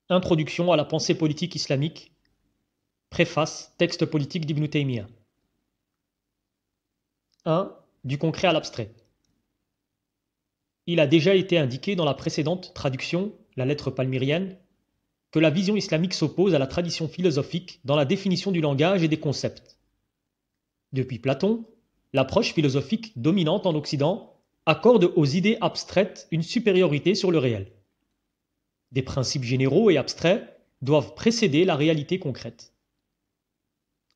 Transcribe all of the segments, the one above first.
Introduction à la pensée politique islamique. Préface, texte politique d'Ibn Taymiyyah. 1. Du concret à l'abstrait. Il a déjà été indiqué dans la précédente traduction, la lettre palmyrienne, que la vision islamique s'oppose à la tradition philosophique dans la définition du langage et des concepts. Depuis Platon, l'approche philosophique dominante en Occident accorde aux idées abstraites une supériorité sur le réel. Des principes généraux et abstraits doivent précéder la réalité concrète.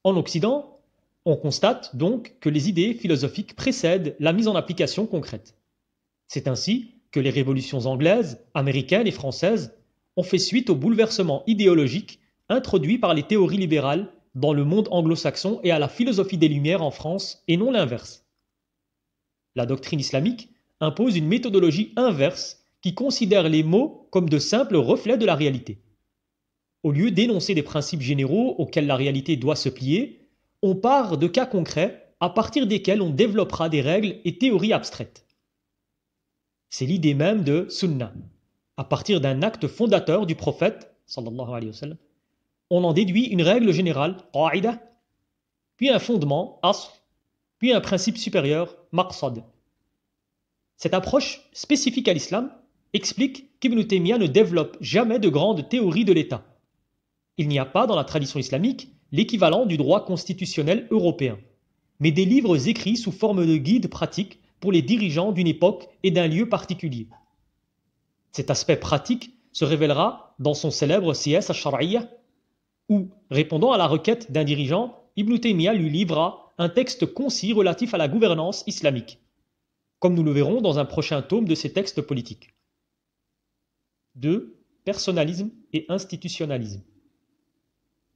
En Occident, on constate donc que les idées philosophiques précèdent la mise en application concrète. C'est ainsi que les révolutions anglaises, américaines et françaises ont fait suite aux bouleversements idéologiques introduits par les théories libérales dans le monde anglo-saxon et à la philosophie des Lumières en France, et non l'inverse. La doctrine islamique impose une méthodologie inverse qui considère les mots comme de simples reflets de la réalité. Au lieu d'énoncer des principes généraux auxquels la réalité doit se plier, on part de cas concrets à partir desquels on développera des règles et théories abstraites. C'est l'idée même de Sunnah. À partir d'un acte fondateur du prophète, sallallahu alayhi wa sallam, on en déduit une règle générale, qa'ida, puis un fondement, asl, puis un principe supérieur, maqsad. Cette approche spécifique à l'islam explique qu'Ibn Taymiyyah ne développe jamais de grandes théories de l'État. Il n'y a pas dans la tradition islamique l'équivalent du droit constitutionnel européen, mais des livres écrits sous forme de guides pratiques pour les dirigeants d'une époque et d'un lieu particulier. Cet aspect pratique se révélera dans son célèbre Siyas al-Shar'iyya, où, répondant à la requête d'un dirigeant, Ibn Taymiyyah lui livra un texte concis relatif à la gouvernance islamique, comme nous le verrons dans un prochain tome de ces textes politiques. 2. Personnalisme et institutionnalisme.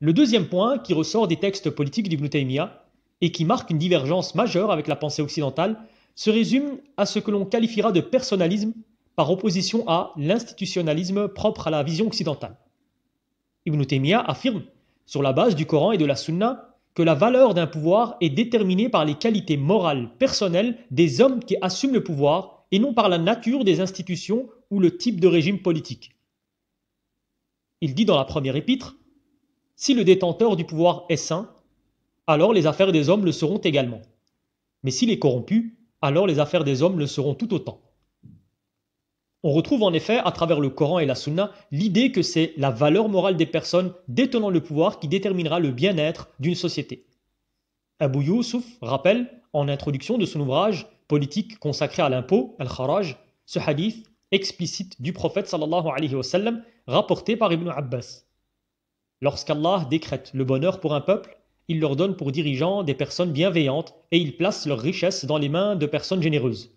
Le deuxième point qui ressort des textes politiques d'Ibn Taymiyyah et qui marque une divergence majeure avec la pensée occidentale se résume à ce que l'on qualifiera de personnalisme par opposition à l'institutionnalisme propre à la vision occidentale. Ibn Taymiyyah affirme, sur la base du Coran et de la Sunna, que la valeur d'un pouvoir est déterminée par les qualités morales personnelles des hommes qui assument le pouvoir et non par la nature des institutions ou le type de régime politique. Il dit dans la première épître: si le détenteur du pouvoir est saint, alors les affaires des hommes le seront également. Mais s'il est corrompu, alors les affaires des hommes le seront tout autant. On retrouve en effet, à travers le Coran et la Sunna, l'idée que c'est la valeur morale des personnes détenant le pouvoir qui déterminera le bien-être d'une société. Abu Yusuf rappelle, en introduction de son ouvrage politique consacré à l'impôt, Al-Kharaj, ce hadith explicite du prophète sallallahu alayhi wa sallam, rapporté par Ibn Abbas. Lorsqu'Allah décrète le bonheur pour un peuple, il leur donne pour dirigeants des personnes bienveillantes et il place leur richesse dans les mains de personnes généreuses.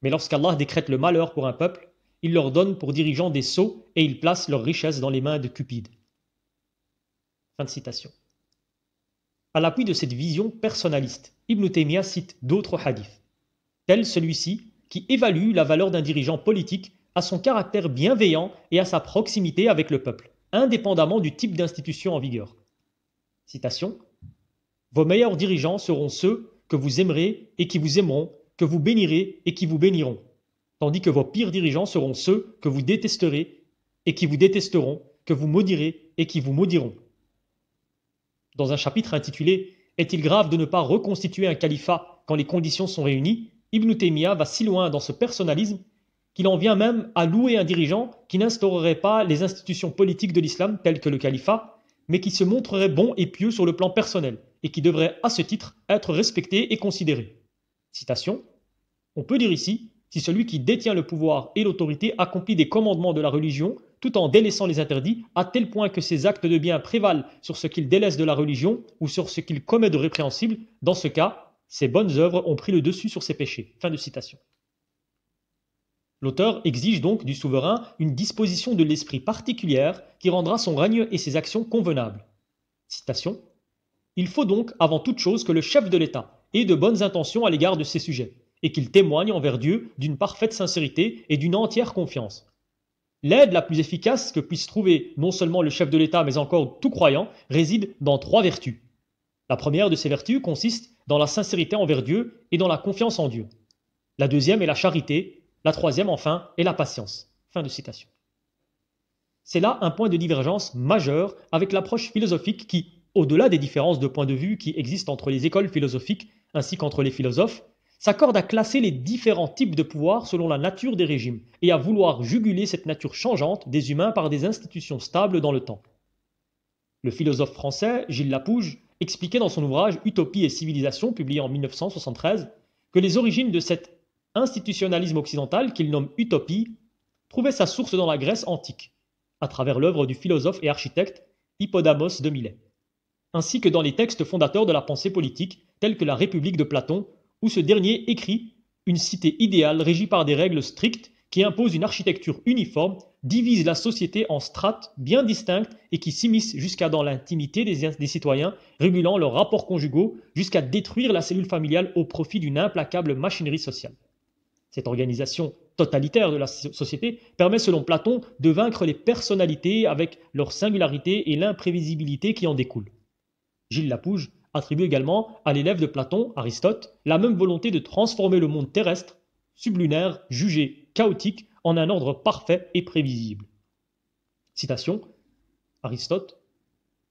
Mais lorsqu'Allah décrète le malheur pour un peuple, il leur donne pour dirigeants des sots et il place leur richesse dans les mains de cupides. Fin de citation. À l'appui de cette vision personnaliste, Ibn Taymiyyah cite d'autres hadiths, tels celui-ci qui évalue la valeur d'un dirigeant politique à son caractère bienveillant et à sa proximité avec le peuple, indépendamment du type d'institution en vigueur. Citation. Vos meilleurs dirigeants seront ceux que vous aimerez et qui vous aimeront, que vous bénirez et qui vous béniront, tandis que vos pires dirigeants seront ceux que vous détesterez et qui vous détesteront, que vous maudirez et qui vous maudiront. Dans un chapitre intitulé « Est-il grave de ne pas reconstituer un califat quand les conditions sont réunies ?», Ibn Taymiyyah va si loin dans ce personnalisme qu'il en vient même à louer un dirigeant qui n'instaurerait pas les institutions politiques de l'islam telles que le califat, mais qui se montrerait bon et pieux sur le plan personnel et qui devrait à ce titre être respecté et considéré. Citation. On peut dire ici, si celui qui détient le pouvoir et l'autorité accomplit des commandements de la religion tout en délaissant les interdits, à tel point que ses actes de bien prévalent sur ce qu'il délaisse de la religion ou sur ce qu'il commet de répréhensible, dans ce cas, ses bonnes œuvres ont pris le dessus sur ses péchés. Fin de citation. L'auteur exige donc du souverain une disposition de l'esprit particulière qui rendra son règne et ses actions convenables. Citation. Il faut donc, avant toute chose, que le chef de l'État ait de bonnes intentions à l'égard de ses sujets, et qu'il témoigne envers Dieu d'une parfaite sincérité et d'une entière confiance. L'aide la plus efficace que puisse trouver non seulement le chef de l'État, mais encore tout croyant, réside dans 3 vertus. La première de ces vertus consiste dans la sincérité envers Dieu et dans la confiance en Dieu. La deuxième est la charité, la troisième enfin est la patience. Fin de citation. C'est là un point de divergence majeur avec l'approche philosophique qui, au-delà des différences de point de vue qui existent entre les écoles philosophiques ainsi qu'entre les philosophes, s'accorde à classer les différents types de pouvoir selon la nature des régimes et à vouloir juguler cette nature changeante des humains par des institutions stables dans le temps. Le philosophe français Gilles Lapouge expliquait dans son ouvrage Utopie et civilisation, publié en 1973, que les origines de cet institutionnalisme occidental qu'il nomme utopie trouvaient sa source dans la Grèce antique, à travers l'œuvre du philosophe et architecte Hippodamos de Milet, ainsi que dans les textes fondateurs de la pensée politique, tels que la République de Platon, où ce dernier écrit une cité idéale régie par des règles strictes qui imposent une architecture uniforme, divise la société en strates bien distinctes et qui s'immiscent jusqu'à dans l'intimité des citoyens, régulant leurs rapports conjugaux jusqu'à détruire la cellule familiale au profit d'une implacable machinerie sociale. Cette organisation totalitaire de la société permet, selon Platon, de vaincre les personnalités avec leur singularité et l'imprévisibilité qui en découle. Gilles Lapouge attribue également à l'élève de Platon, Aristote, la même volonté de transformer le monde terrestre, sublunaire, jugé chaotique, en un ordre parfait et prévisible. Citation, Aristote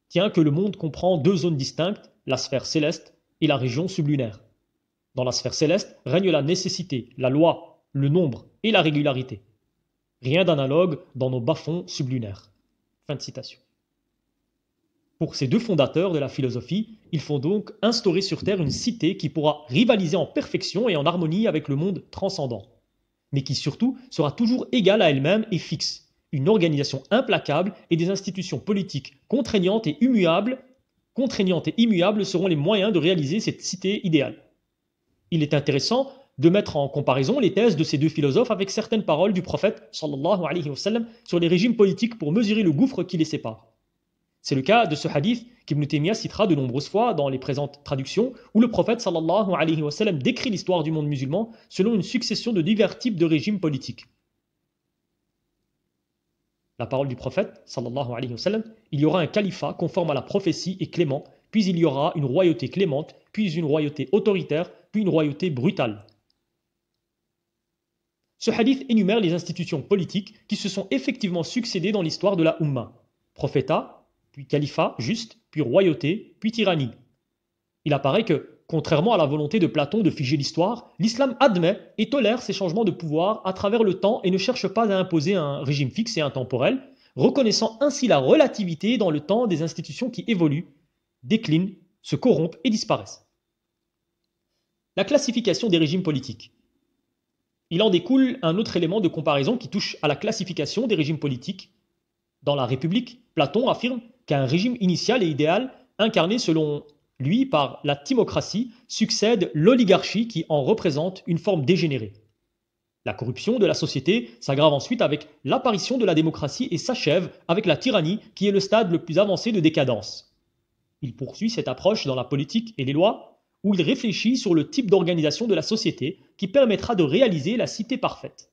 tient que le monde comprend deux zones distinctes, la sphère céleste et la région sublunaire. Dans la sphère céleste règne la nécessité, la loi, le nombre et la régularité. Rien d'analogue dans nos bas-fonds sublunaires. Fin de citation. Pour ces deux fondateurs de la philosophie, il faut donc instaurer sur Terre une cité qui pourra rivaliser en perfection et en harmonie avec le monde transcendant, mais qui surtout sera toujours égale à elle-même et fixe, une organisation implacable et des institutions politiques contraignantes et immuables seront les moyens de réaliser cette cité idéale. Il est intéressant de mettre en comparaison les thèses de ces deux philosophes avec certaines paroles du prophète sallallahu alayhi wa sallam sur les régimes politiques pour mesurer le gouffre qui les sépare. C'est le cas de ce hadith qu'Ibn Taymiyyah citera de nombreuses fois dans les présentes traductions, où le prophète sallallahu alayhi wa sallam décrit l'histoire du monde musulman selon une succession de divers types de régimes politiques. La parole du prophète sallallahu alayhi wa sallam, il y aura un califat conforme à la prophétie et clément, puis il y aura une royauté clémente, puis une royauté autoritaire, puis une royauté brutale. Ce hadith énumère les institutions politiques qui se sont effectivement succédées dans l'histoire de la Ummah. Prophétat, puis califat, juste, puis royauté, puis tyrannie. Il apparaît que, contrairement à la volonté de Platon de figer l'histoire, l'islam admet et tolère ces changements de pouvoir à travers le temps et ne cherche pas à imposer un régime fixe et intemporel, reconnaissant ainsi la relativité dans le temps des institutions qui évoluent, déclinent, se corrompent et disparaissent. La classification des régimes politiques. Il en découle un autre élément de comparaison qui touche à la classification des régimes politiques. Dans la République, Platon affirme qu'un régime initial et idéal, incarné selon lui par la timocratie, succède l'oligarchie qui en représente une forme dégénérée. La corruption de la société s'aggrave ensuite avec l'apparition de la démocratie et s'achève avec la tyrannie qui est le stade le plus avancé de décadence. Il poursuit cette approche dans la politique et les lois, où il réfléchit sur le type d'organisation de la société qui permettra de réaliser la cité parfaite.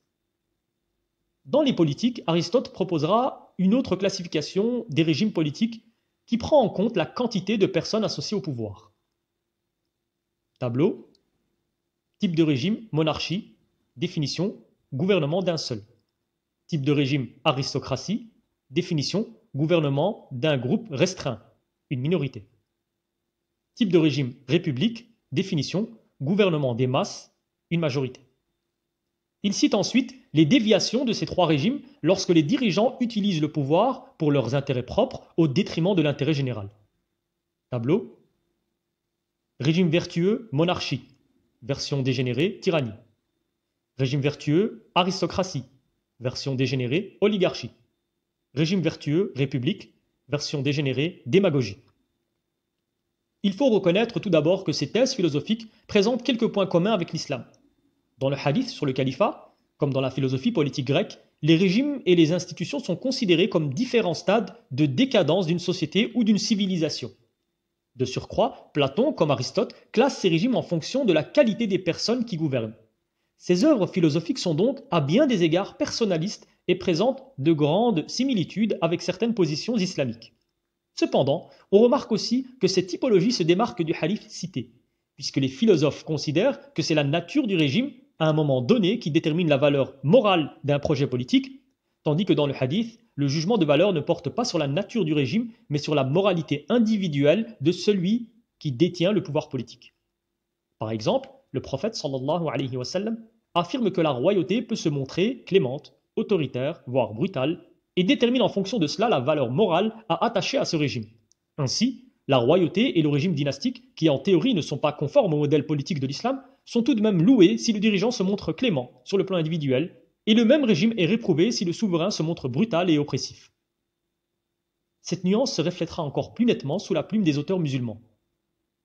Dans les politiques, Aristote proposera une autre classification des régimes politiques qui prend en compte la quantité de personnes associées au pouvoir. Tableau, type de régime, monarchie, définition, gouvernement d'un seul. Type de régime, aristocratie, définition, gouvernement d'un groupe restreint, une minorité. Type de régime, république, définition, gouvernement des masses, une majorité. Il cite ensuite les déviations de ces trois régimes lorsque les dirigeants utilisent le pouvoir pour leurs intérêts propres au détriment de l'intérêt général. Tableau. Régime vertueux, monarchie. Version dégénérée, tyrannie. Régime vertueux, aristocratie. Version dégénérée, oligarchie. Régime vertueux, république. Version dégénérée, démagogie. Il faut reconnaître tout d'abord que ces thèses philosophiques présentent quelques points communs avec l'islam. Dans le hadith sur le califat, comme dans la philosophie politique grecque, les régimes et les institutions sont considérés comme différents stades de décadence d'une société ou d'une civilisation. De surcroît, Platon, comme Aristote, classe ces régimes en fonction de la qualité des personnes qui gouvernent. Ces œuvres philosophiques sont donc, à bien des égards, personnalistes et présentent de grandes similitudes avec certaines positions islamiques. Cependant, on remarque aussi que cette typologie se démarque du hadith cité, puisque les philosophes considèrent que c'est la nature du régime à un moment donné qui détermine la valeur morale d'un projet politique, tandis que dans le hadith, le jugement de valeur ne porte pas sur la nature du régime, mais sur la moralité individuelle de celui qui détient le pouvoir politique. Par exemple, le prophète sallallahu alayhi wa sallam affirme que la royauté peut se montrer clémente, autoritaire, voire brutale, et détermine en fonction de cela la valeur morale à attacher à ce régime. Ainsi, la royauté et le régime dynastique, qui en théorie ne sont pas conformes au modèle politique de l'islam, sont tout de même loués si le dirigeant se montre clément sur le plan individuel, et le même régime est réprouvé si le souverain se montre brutal et oppressif. Cette nuance se reflètera encore plus nettement sous la plume des auteurs musulmans.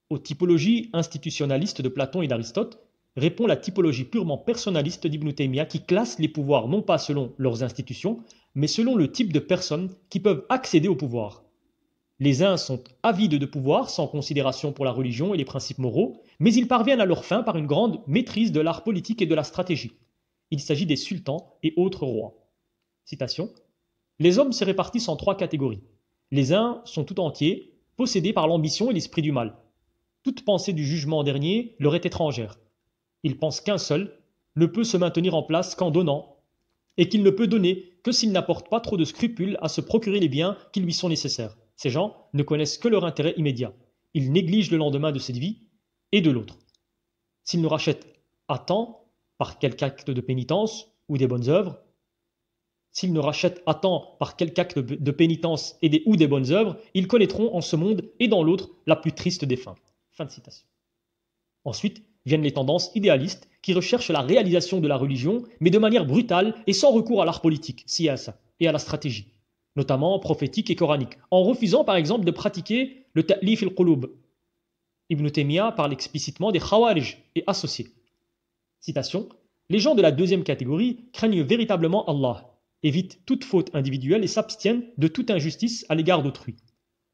Aux typologies institutionnalistes de Platon et d'Aristote répond la typologie purement personnaliste d'Ibn Taymiyyah qui classe les pouvoirs non pas selon leurs institutions, mais selon le type de personnes qui peuvent accéder au pouvoir. Les uns sont avides de pouvoir sans considération pour la religion et les principes moraux, mais ils parviennent à leur fin par une grande maîtrise de l'art politique et de la stratégie. Il s'agit des sultans et autres rois. Citation. Les hommes se répartissent en 3 catégories. Les uns sont tout entiers, possédés par l'ambition et l'esprit du mal. Toute pensée du jugement dernier leur est étrangère. Ils pensent qu'un seul ne peut se maintenir en place qu'en donnant, et qu'il ne peut donner que s'il n'apporte pas trop de scrupules à se procurer les biens qui lui sont nécessaires. Ces gens ne connaissent que leur intérêt immédiat. Ils négligent le lendemain de cette vie et de l'autre. S'ils ne rachètent à temps, par quelque acte de pénitence ou des bonnes œuvres, s'ils ne rachètent à temps par quelque acte de pénitence ou des bonnes œuvres, ils connaîtront en ce monde et dans l'autre la plus triste des fins. Fin de citation. Ensuite viennent les tendances idéalistes qui recherchent la réalisation de la religion, mais de manière brutale et sans recours à l'art politique, siyasa, et à la stratégie, notamment prophétique et coranique, en refusant par exemple de pratiquer le ta'lif al-qulub. Ibn Taymiyyah parle explicitement des khawarij et associés. Citation. Les gens de la deuxième catégorie craignent véritablement Allah, évitent toute faute individuelle et s'abstiennent de toute injustice à l'égard d'autrui.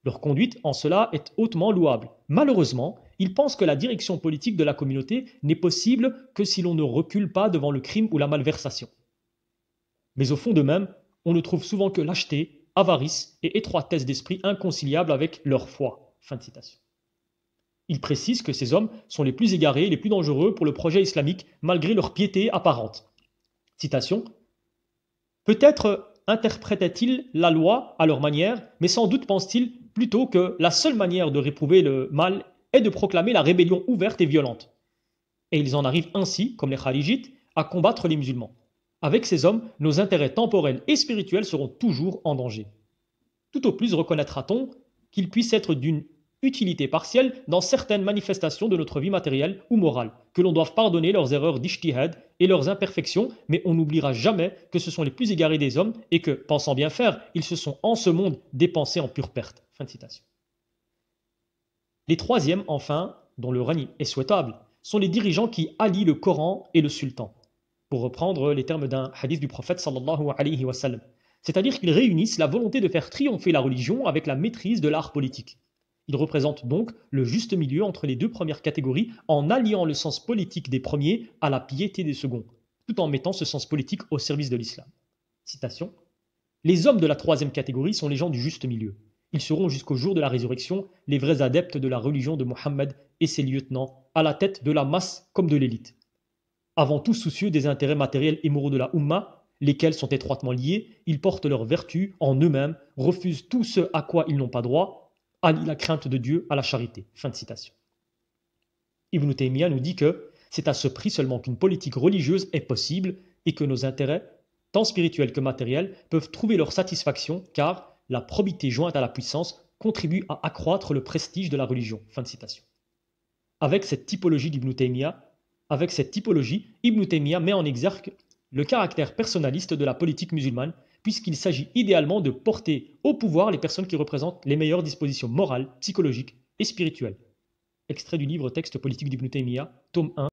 Leur conduite en cela est hautement louable. Malheureusement, ils pensent que la direction politique de la communauté n'est possible que si l'on ne recule pas devant le crime ou la malversation. Mais au fond d'eux-mêmes, on ne trouve souvent que lâcheté, avarice et étroitesse d'esprit inconciliables avec leur foi. Fin de citation. Il précise que ces hommes sont les plus égarés et les plus dangereux pour le projet islamique malgré leur piété apparente. Citation. Peut-être interprétaient-ils la loi à leur manière, mais sans doute pensent-ils plutôt que la seule manière de réprouver le mal est de proclamer la rébellion ouverte et violente. Et ils en arrivent ainsi, comme les kharijites, à combattre les musulmans. Avec ces hommes, nos intérêts temporels et spirituels seront toujours en danger. Tout au plus reconnaîtra-t-on qu'ils puissent être d'une utilité partielle dans certaines manifestations de notre vie matérielle ou morale, que l'on doive pardonner leurs erreurs d'ijtihad et leurs imperfections, mais on n'oubliera jamais que ce sont les plus égarés des hommes et que, pensant bien faire, ils se sont en ce monde dépensés en pure perte. Fin de citation. Les troisièmes, enfin, dont le règne est souhaitable, sont les dirigeants qui allient le Coran et le sultan, pour reprendre les termes d'un hadith du prophète sallallahu alayhi wa sallam. C'est-à-dire qu'ils réunissent la volonté de faire triompher la religion avec la maîtrise de l'art politique. Ils représentent donc le juste milieu entre les 2 premières catégories en alliant le sens politique des premiers à la piété des seconds, tout en mettant ce sens politique au service de l'islam. Citation. Les hommes de la 3e catégorie sont les gens du juste milieu. Ils seront jusqu'au jour de la résurrection les vrais adeptes de la religion de Mohammed et ses lieutenants, à la tête de la masse comme de l'élite. Avant tout soucieux des intérêts matériels et moraux de la Ummah, lesquels sont étroitement liés, ils portent leur vertu en eux-mêmes, refusent tout ce à quoi ils n'ont pas droit, allient la crainte de Dieu à la charité. Fin de citation. Ibn Taymiyyah nous dit que c'est à ce prix seulement qu'une politique religieuse est possible et que nos intérêts, tant spirituels que matériels, peuvent trouver leur satisfaction car la probité jointe à la puissance contribue à accroître le prestige de la religion. Fin de citation. Avec cette typologie, Ibn Taymiyyah met en exergue le caractère personnaliste de la politique musulmane, puisqu'il s'agit idéalement de porter au pouvoir les personnes qui représentent les meilleures dispositions morales, psychologiques et spirituelles. Extrait du livre Texte politique d'Ibn Taymiyyah, tome 1,